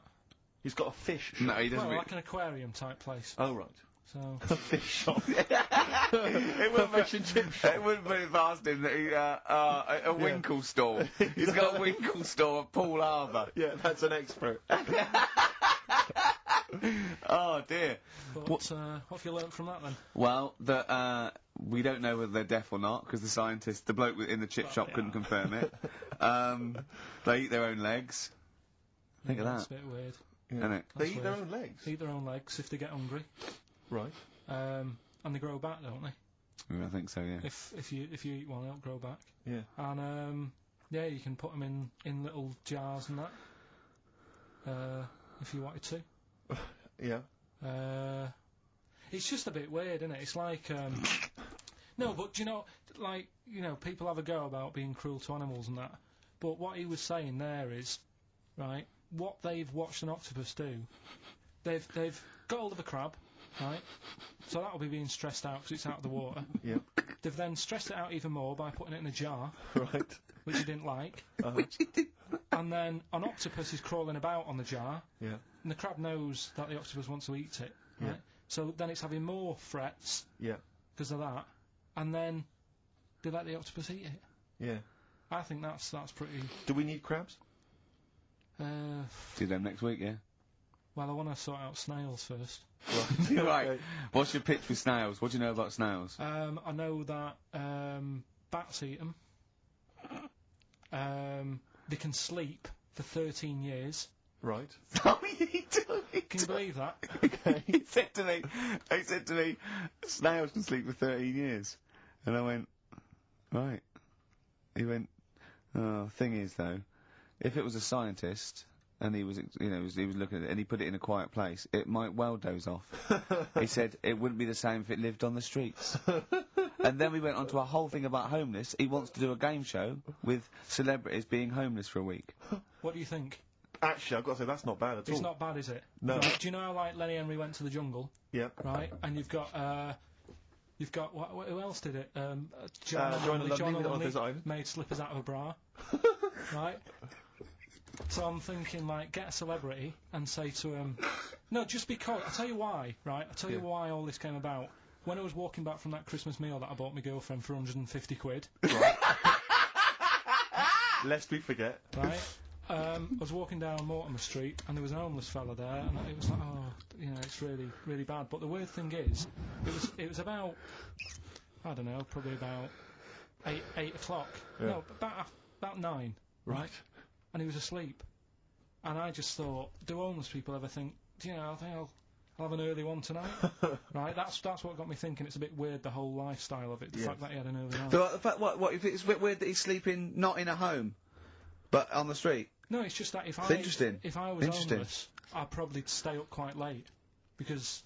He's got a fish shop. No, he doesn't. Well, like an aquarium type place. Oh, right. So, A fish shop. It A fish and chip shop. It wouldn't be past him that he, a winkle store. He's got a winkle store at Poole Harbour. Yeah, that's an expert. Oh dear. but what have you learnt from that then? Well, that we don't know whether they're deaf or not because the scientist, the bloke in the chip shop, couldn't confirm it. They eat their own legs. Think of That's that, a bit weird. isn't it? They That's eat their weird. own legs. Eat their own legs if they get hungry. Right. And they grow back, don't they? I think so. Yeah. If you eat one, they'll grow back. Yeah. And yeah, you can put them in little jars and that. If you wanted to. Yeah. It's just a bit weird, isn't it? It's like no, but do you know, like, you know, people have a go about being cruel to animals and that. But what he was saying there is, right, what they've watched an octopus do, they've got hold of a crab, right? So that'll be being stressed out because it's out of the water. Yeah. They've then stressed it out even more by putting it in a jar, Right. which you didn't like. Which he did. And then an octopus is crawling about on the jar, Yeah. and the crab knows that the octopus wants to eat it, right? Yeah. So then it's having more frets Yeah. because of that, and then they let the octopus eat it. Yeah. I think that's pretty. Do we need crabs? Do them next week, yeah. Well, I want to sort out snails first. Right. Okay. What's your pitch with snails? What do you know about snails? I know that bats eat them. They can sleep for 13 years. Right. Oh, he told me. Can you believe that? Okay. He said to me, snails can sleep for 13 years. And I went, right. He went, oh, thing is though, if it was a scientist, and he was, he was looking at it, and he put it in a quiet place, it might well doze off. He said it wouldn't be the same if it lived on the streets. And then we went on to a whole thing about homeless. He wants to do a game show with celebrities being homeless for a week. What do you think? Actually, I've got to say, that's not bad at all. It's not bad, is it? No. Right, do you know how, like, Lenny Henry went to the jungle? Yeah. Right? And you've got, who else did it? John Lumley on his own. made slippers out of a bra. Right? So I'm thinking, like, get a celebrity and say to him, no, just because, I'll tell you why, right? I'll tell you why all this came about. When I was walking back from that Christmas meal that I bought my girlfriend for 150 quid. Right. Lest we forget. Right? I was walking down Mortimer Street and there was an homeless fella there, and it was like, oh, it's really, really bad. But the weird thing is, it was about, I don't know, probably about 8 o'clock. Yeah. No, about 9. Right. And he was asleep. And I just thought, do homeless people ever think, I think I'll have an early one tonight? Right? That's what got me thinking. It's a bit weird, the whole lifestyle of it. The fact that he had an early one. The fact, what, if it's a bit weird that he's sleeping not in a home, but on the street? No, it's just that if I was homeless, I'd probably stay up quite late because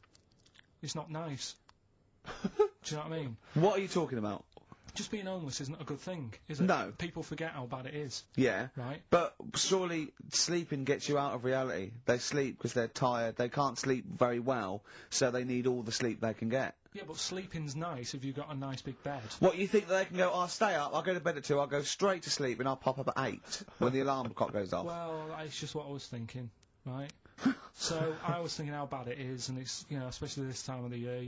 it's not nice. Do you know what I mean? What are you talking about? Just being homeless isn't a good thing, is it? No. People forget how bad it is. Yeah. Right? But surely sleeping gets you out of reality. They sleep because they're tired. They can't sleep very well, so they need all the sleep they can get. Yeah, but sleeping's nice if you've got a nice big bed. What, you think that they can go, I'll stay up, I'll go to bed at 2, I'll go straight to sleep, and I'll pop up at 8 when the alarm clock goes off? Well, it's just what I was thinking, right? So I was thinking how bad it is, and it's, especially this time of the year,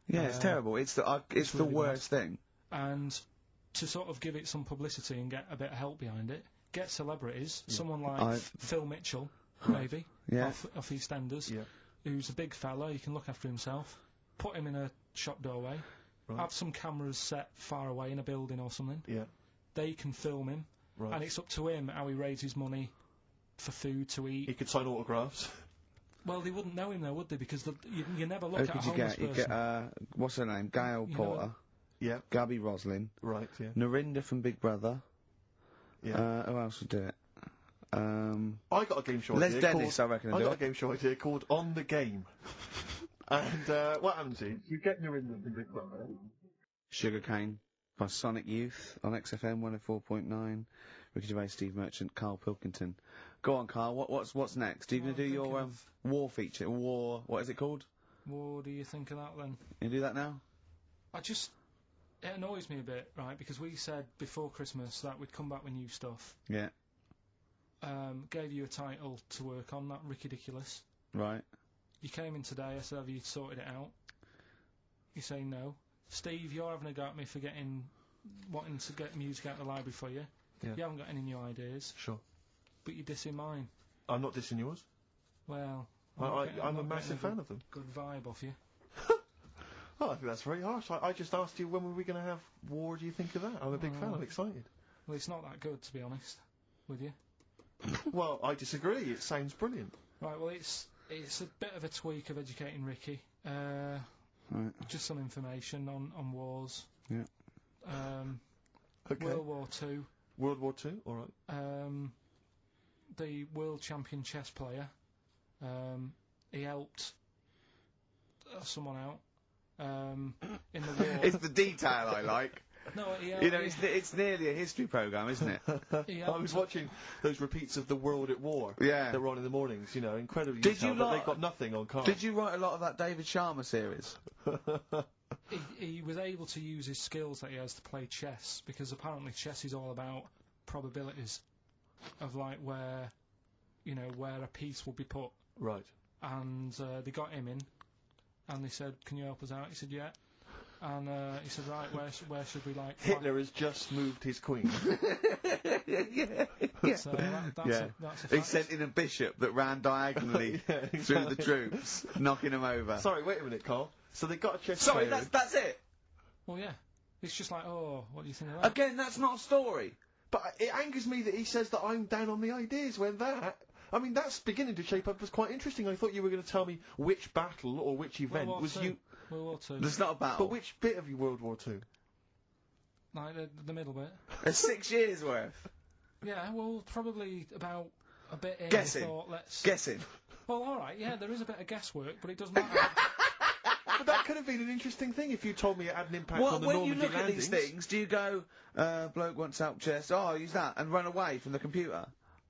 Yeah, it's terrible. It's the really worst thing. And to sort of give it some publicity and get a bit of help behind it, get celebrities, someone like Phil Mitchell, maybe, off EastEnders, who's a big fella, he can look after himself, put him in a shop doorway, have some cameras set far away in a building or something, they can film him, and it's up to him how he raises money for food to eat. He could sign autographs. Well, they wouldn't know him though, would they? Because you never look at a homeless person. You get, what's her name? Gail Porter. Yeah. Gabby Roslin. Right, yeah. Narinda from Big Brother. Yeah. Who else would do it? I got a game show Les idea Dennis, I reckon. I got a game show idea called On the Game. And what happens is, you get Narinda from Big Brother. Sugarcane by Sonic Youth on XFM 104.9. Ricky Gervais, Steve Merchant, Karl Pilkington. Go on, Karl. What's next? Are you going to do your war feature? What is it called? What do you think of that then? You do that now? It annoys me a bit, right, because we said before Christmas that we'd come back with new stuff. Yeah. Gave you a title to work on, that Ridiculous. Right. You came in today, I said, have you sorted it out? You say no. Steve, you're having a go at me for wanting to get music out of the library for you. Yeah. You haven't got any new ideas. Sure. But you're dissing mine. I'm not dissing yours. Well, I'm a massive fan of them. Good vibe off you. Oh, I think that's very harsh. I just asked you when were we going to have war. Do you think of that? I'm a big fan. I'm excited. Well, it's not that good, to be honest with you. Well, I disagree. It sounds brilliant. Right. Well, it's a bit of a tweak of educating Ricky. Right. Just some information on wars. Yeah. Okay. World War II. World War II. All right. The world champion chess player. He helped someone out. In the war. It's the detail I like. No, You know, it's nearly a history programme, isn't it? I was watching those repeats of The World at War. Yeah. That were on in the mornings, you know, incredibly Did detailed, you but they've got nothing on Karl. Did you write a lot of that David Sharma series? He was able to use his skills that he has to play chess, because apparently chess is all about probabilities of, like, where a piece will be put. Right. And they got him in, and they said, "Can you help us out?" He said, "Yeah." And he said, "Right, where should we, like..." Hitler has just moved his queen. Yeah. So that's a He fact. sent in a bishop that ran diagonally through the troops, knocking them over. Sorry, wait a minute, Karl. So they got a chess Sorry, player. that's it. Well, yeah. It's just like, oh, what do you think of that? Again, that's not a story. But it angers me that he says that I'm down on the ideas when that... I mean, that's beginning to shape up as quite interesting. I thought you were going to tell me which battle or which event World War was II. you... World War II. There's not a battle. But which bit of your World War II? Like the middle bit. There's 6 years worth. Yeah, well, probably about a bit in. Guessing. I thought, let's... Guessing. Well, alright, yeah, there is a bit of guesswork, but it doesn't matter. But that could have been an interesting thing if you told me it had an impact on the when you Normandy look landings. at these things, do you go, bloke wants help chest, oh, use that, and run away from the computer?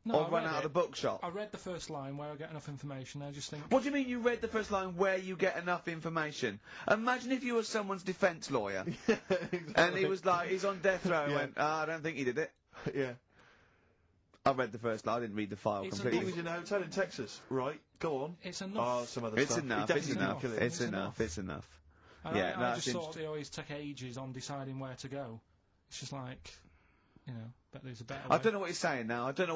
No, or I run read out of it. the bookshop? I read the first line where I get enough information, I just think... What do you mean you read the first line where you get enough information? Imagine if you were someone's defence lawyer, Exactly. and he was like, he's on death row, and Yeah. went, I don't think he did it. Yeah. I read the first line, I didn't read the file It's completely. He was in a hotel in Texas. Right, go on. It's enough. Oh, some other It's stuff. enough, He it's definitely enough, didn't kill it. it's enough, it's enough. And Yeah, I that's just thought interesting. they always take ages on deciding where to go. It's just like, but there's a better I way. don't know what you're saying now, I don't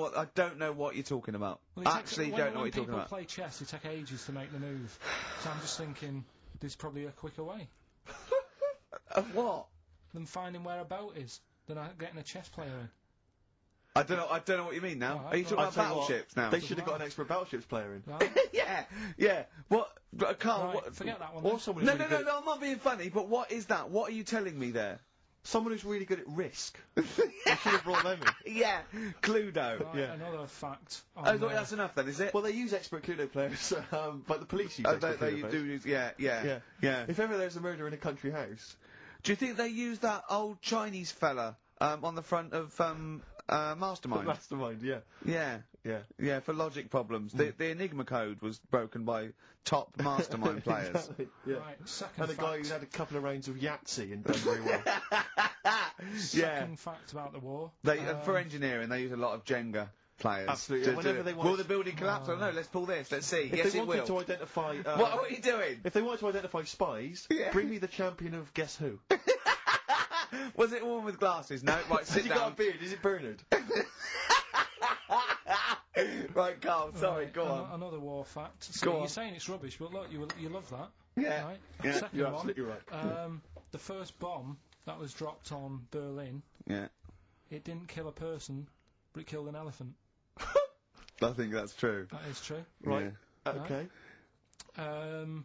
know what you're talking about. Well, it takes- Actually when, don't know when what you're talking people about. play chess, they take ages to make the move. So I'm just thinking, there's probably a quicker way Of what? than finding where a boat is, than getting a chess player in. I don't know what you mean now. Alright, Are you talking well, about I'll tell you what, battleships now? They should have got an expert battleships player in. Right? Yeah. What, Karl? Right, What, forget that one. Or then. someone no, who's no, really no, good I'm not being funny. But what is that? What are you telling me there? Someone who's really good at risk. They should have brought them in. Yeah, Cluedo. Right, Yeah. Another fact. Oh, that's enough then, is it? Well, they use expert Cluedo players, but the police use Oh, expert they Cluedo do players. use, yeah. If ever there's a murder in a country house... Do you think they use that old Chinese fella on the front of Mastermind? Mastermind, yeah. Yeah, for logic problems. The Enigma code was broken by top Mastermind players. Exactly, yeah. Right, second And a fact. guy who had a couple of rounds of Yahtzee and done very well. Second fact about the war. For engineering, they use a lot of Jenga players. Absolutely, whenever they want Will to- the building collapse? Oh no, let's pull this. Let's see. If Yes, they it wanted will. to identify... What are you doing? If they wanted to identify spies, Yeah. bring me the champion of Guess Who. Was it a woman with glasses? No, right, Has sit he got a down. beard? Is it Bernard? Right, Karl, sorry, Right, go on. Another war fact. So Go you're on. saying it's rubbish, but look, you love that. Yeah, Right? yeah, Second You're one. absolutely right. The first bomb that was dropped on Berlin, Yeah, it didn't kill a person, but it killed an elephant. I think that's true. That is true. Right. Yeah. Okay. And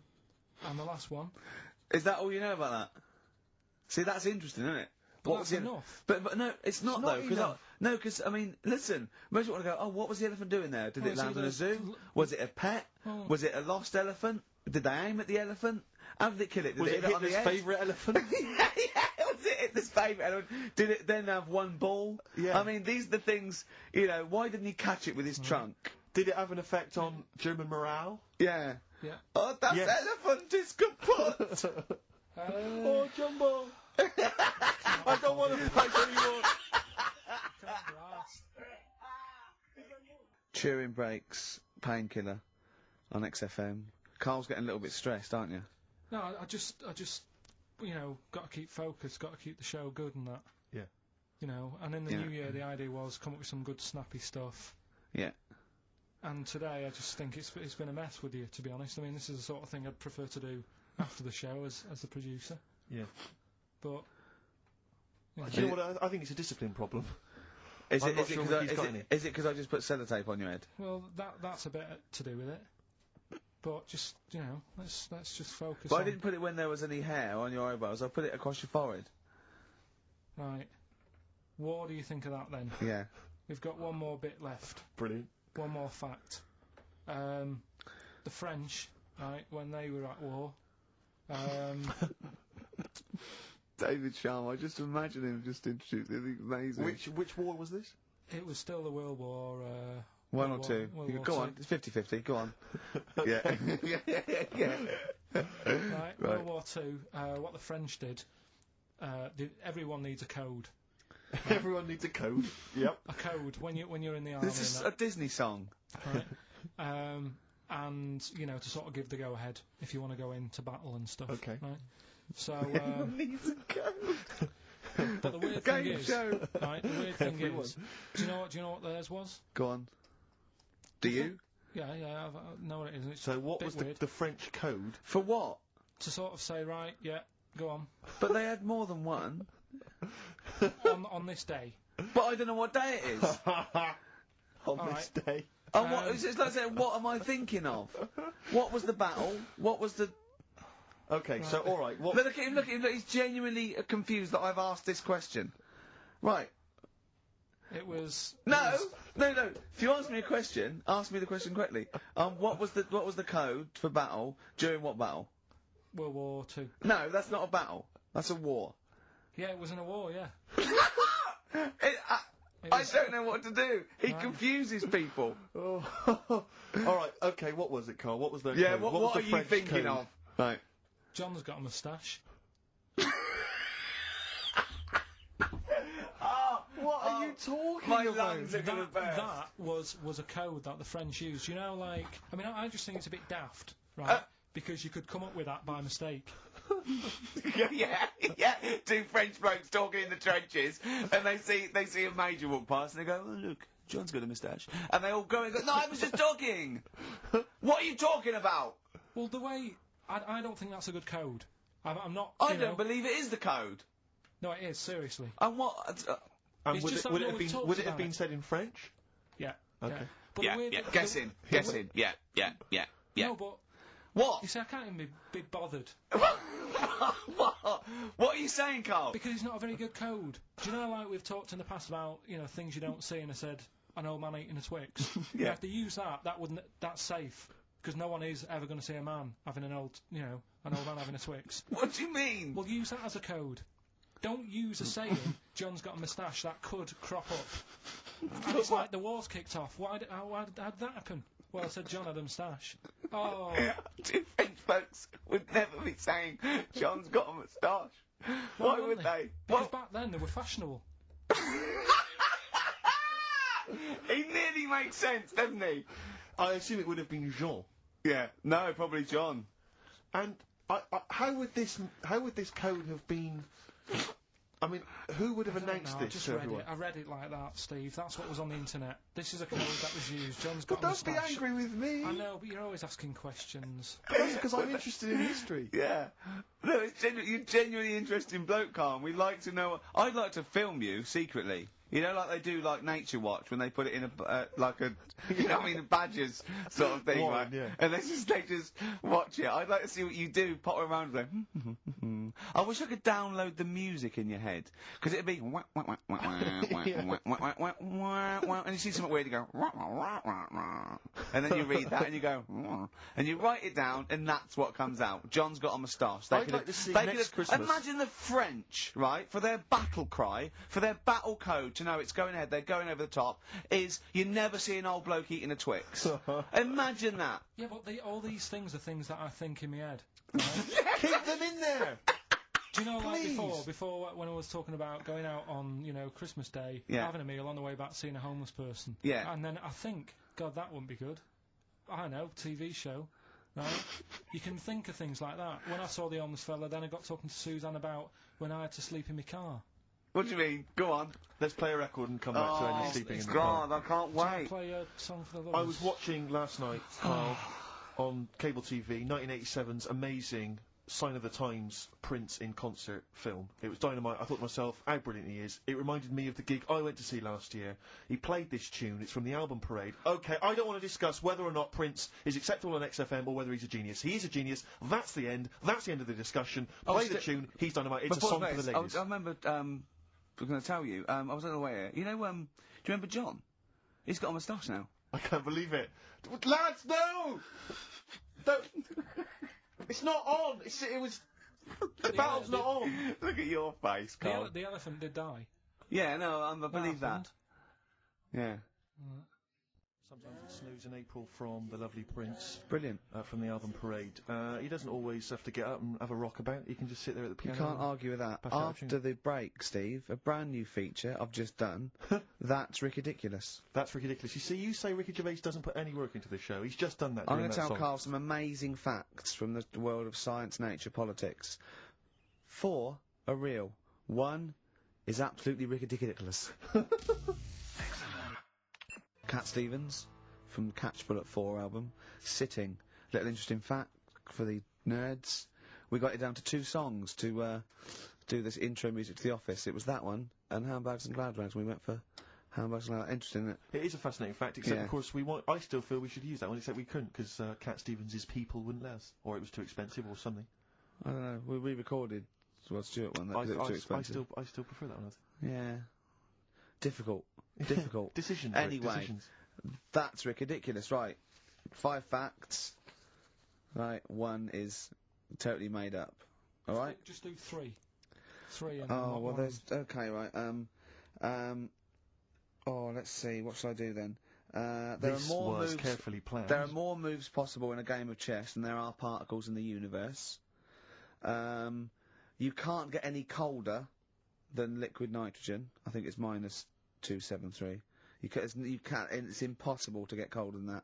the last one. Is that all you know about that? See, that's interesting, isn't it? But What that's was the- enough. But no, it's not not though. enough. Because I mean, listen. Most people want to go. Oh, what was the elephant doing there? Did Well, it it's land in a either- zoo? Was it a pet? Well- Was it a lost elephant? Did they aim at the elephant? How did it kill it? Did Was it it hit it on the Hitler's head? favourite elephant? yeah. Was it Hitler's favourite elephant? Did it then have one ball? Yeah. I mean, these are the things. Why didn't he catch it with his trunk? Did it have an effect on German morale? Yeah. Yeah. Oh, that Yes. elephant is kaput. Oh, Jumbo! I don't want to fight anymore! Chewing breaks, painkiller on XFM. Karl's getting a little bit stressed, aren't you? No, I just, got to keep focused, got to keep the show good and that. Yeah. And in the Yeah. new year, the idea was come up with some good snappy stuff. Yeah. And today, I just think it's been a mess with you, to be honest. I mean, this is the sort of thing I'd prefer to do after the show as the producer. Yeah. But Do you know what? I think it's a discipline problem. Is I'm it not sure Ricky's got any. because I just put sellotape on your head? well, that's a bit to do with it. But just let's just focus. But on I didn't put it when there was any hair on your eyebrows. I put it across your forehead. Right. What do you think of that then? Yeah. We've got one more bit left. Brilliant. One more fact. The French, right, when they were at war, David Sharma. I just imagine him just introducing. Amazing. Which war was this? It was still the World War. One World or two. War, World War Go II. on. It's 50-50. Go on. Yeah. Right. World War II. What the French did. Everyone needs a code. Right? Everyone needs a code. Yep. A code when you're in the army. This is a Disney song. Right. And to sort of give the go ahead if you want to go into battle and stuff. Okay. Right. So. Everyone needs a code. But the weird thing is, right? The weird thing is, do you know what theirs was? Go on. Do you? Yeah, I know what it is. It's So what bit was weird. the French code? For what? To sort of say, right, yeah, go on. But they had more than one. on this day. But I don't know what day it is. On All this day. And what? It's like saying, what am I thinking of? What was the battle? What was the? Okay, so all right. What? Look at him! Look at him! Look, he's genuinely confused that I've asked this question. Right. It was. No. If you ask me a question, ask me the question correctly. What was the code for battle during what battle? World War II. No, that's not a battle. That's a war. Yeah, it was in a war. Yeah. I don't know what to do. He confuses people. Oh. All right. Okay. What was it, Karl? What was the? Yeah. code? What was the are you French thinking code? of? Right. John's got a moustache. What are you talking My about? lungs are gonna burst. That was a code that the French used. You know, like I just think it's a bit daft, right? Because you could come up with that by mistake. yeah. Two French blokes talking in the trenches, and they see a major walk past, and they go, "Oh, look, John's got a moustache," and they all go and go, "No, I was just talking. What are you talking about?" Well, the way I don't think that's a good code. I'm not. I don't believe it is the code. No, it is seriously. And what? And It's would just it, that would no it have one been? talks Would it have about been it. said in French? Yeah. Okay. But the weird, Guess in. Yeah. No, but What? you see, I can't even be bothered What are you saying, Karl? because it's not a very good code. Do you know, like we've talked in the past about things you don't see, and I said an old man eating a Twix. Yeah. If they use that's safe because no one is ever going to see a man having an old man having a Twix. What do you mean? Well, use that as a code. Don't use a saying, John's got a moustache, that could crop up. And it's like the war's kicked off. How did that happen? Well, I said John had a moustache. Oh. Two French folks would never be saying John's got a moustache. Why would they? Because back then they were fashionable. He nearly makes sense, doesn't he? I assume it would have been Jean. Yeah. No, probably John. And how would this code have been? I mean, who would have announced this to everyone? I read it like that, Steve. That's what was on the internet. This is a code that was used. John's got But a don't be moustache. angry with me. I know, but you're always asking questions. That's because I'm interested in history. Yeah. No, you're genuinely interesting bloke, Karl. We'd like to know. I'd like to film you secretly. You know, like they do, like Nature Watch, when they put it in a badgers sort of thing, Wine, right? yeah. And they just watch it. I'd like to see what you do, pop around and go, I wish I could download the music in your head, because it'd be wah, wah, wah, wah, wah, wah, wah, wah, wah, wah, wah, and you see something weird, you go, wah, wah, wah, wah, wah. And then you read that and you go, wah, and you write it down, and that's what comes out. John's got a moustache. I'd like to see next Christmas. Imagine the French, right, for their battle cry, for their battle code to know it's going ahead, they're going over the top, is you never see an old bloke eating a Twix. Imagine that. Yeah, but all these things are things that I think in my head. Keep them in there. Do you know, like Please. before when I was talking about going out on, Christmas Day, Yeah. having a meal on the way back, seeing a homeless person. Yeah. And then I think, God, that wouldn't be good. I know, TV show. Right? You can think of things like that. When I saw the homeless fella, then I got talking to Suzanne about when I had to sleep in my car. What do you mean? Go on. Let's play a record and come back to any sleeping in the God, car. I can't Shall I wait. play a song for the I lovers? was watching last night, Karl, on cable TV, 1987's amazing Sign of the Times Prince in concert film. It was dynamite. I thought to myself, how brilliant he is. It reminded me of the gig I went to see last year. He played this tune. It's from the album Parade. Okay, I don't want to discuss whether or not Prince is acceptable on XFM or whether he's a genius. He is a genius. That's the end. That's the end of the discussion. Play the tune. He's dynamite. It's a song for the ladies. I remember, I'm going to tell you, I was on the way here. You know, do you remember John? He's got a moustache now. I can't believe it. Lads, no! Don't. It's not on. It was The battle's not on! Look at your face, Karl. The elephant did die. Yeah, no, I believe that. Yeah. Sometimes it snows in April from the lovely Prince. Brilliant. From the album Parade. He doesn't always have to get up and have a rock about. He can just sit there at the piano. You can't argue with that. After the break, Steve, a brand new feature I've just done. That's Ridiculous. That's Ridiculous. You see, you say Ricky Gervais doesn't put any work into this show. He's just done that. I'm going to tell song. Karl some amazing facts from the world of science, nature, politics. 4 are real. 1 is absolutely ridiculous. Cat Stevens from Catch Bullet 4 album, Sitting. Little interesting fact for the nerds. We got it down to 2 songs to do this intro music to The Office. It was that one and Handbags and Glad Rags. We went for Handbags and Glad Rags. Interesting, isn't it? It is a fascinating fact, except of course I still feel we should use that one, except we couldn't because Cat Stevens' people wouldn't let us, or it was too expensive or something. I don't know. We re-recorded Stuart one. That was too expensive. I still prefer that one. Yeah. Difficult. Decisions. Anyway. Decisions. That's ridiculous, right? 5 facts. Right, 1 is totally made up. Alright? Just do 3. 3 and oh, well, there's... Okay, right, oh, let's see, what shall I do then? This was carefully planned. There are more moves possible in a game of chess than there are particles in the universe. You can't get any colder than liquid nitrogen. I think it's -273. You can't, it's impossible to get colder than that.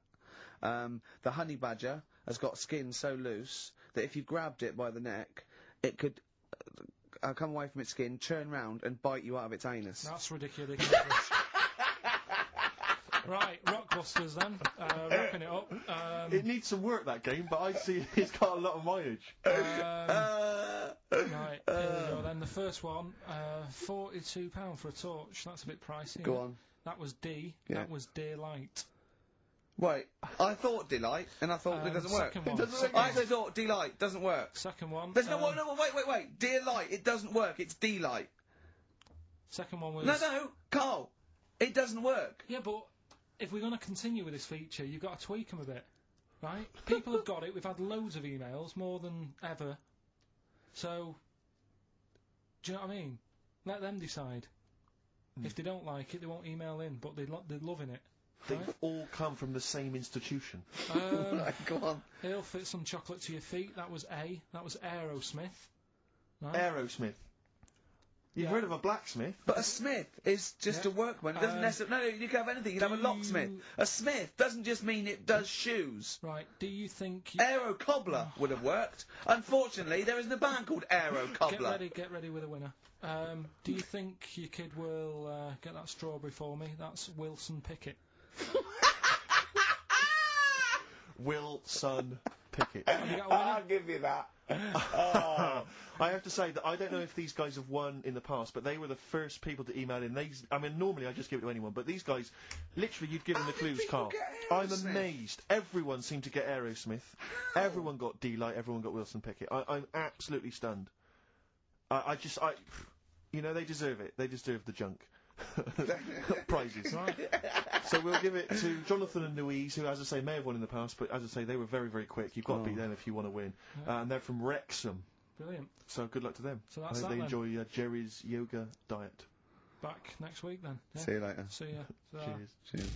The honey badger has got skin so loose that if you grabbed it by the neck, it could come away from its skin, turn round and bite you out of its anus. That's ridiculous. Right, Rockbusters then. Wrapping it up. It needs some work, that game, but I see it's got a lot of mileage. Right, here we go then. The first one, £42 for a torch. That's a bit pricey. Go on. That was D. Yeah. That was Daylight. Wait, I thought Delight, and I thought it doesn't work. Second one. I also thought Delight doesn't work. Second one. There's no, wait. Delight, it doesn't work. It's Delight. Second one was... No, Karl, it doesn't work. Yeah, but if we're going to continue with this feature, you've got to tweak them a bit, right? People have got it. We've had loads of emails, more than ever. So, do you know what I mean? Let them decide. If they don't like it, they won't email in, but they're loving it. They've right? all come from the same institution. Go on. He'll fit some chocolate to your feet. That was A. That was Aerosmith. Right? Aerosmith. You've heard of a blacksmith? But a smith is just a workman. It doesn't necessarily... No, you can have anything. You can have a locksmith. A smith doesn't just mean it does shoes. Right, do you think... Aero Cobbler would have worked. Unfortunately, there isn't a band called Aero Cobbler. Get ready with a winner. Do you think your kid will get that strawberry for me? That's Wilson Pickett. Wilson Pickett. I'll give you that. I have to say that I don't know if these guys have won in the past, but they were the first people to email in. I mean, normally I just give it to anyone, but these guys, literally, you've given the clues, Karl. I'm amazed. Everyone seemed to get Aerosmith. How? Everyone got D-Light. Everyone got Wilson Pickett. I'm absolutely stunned. You know, they deserve it. They deserve the junk. Prizes. Right. So we'll give it to Jonathan and Louise, who, as I say, may have won in the past, but as I say, they were very, very quick. You've got to beat them if you want to win. Yeah. And they're from Wrexham. Brilliant. So good luck to them. So that's I hope that they then. enjoy Jerry's yoga diet. Back next week then. Yeah. See you later. See ya. Cheers. Cheers.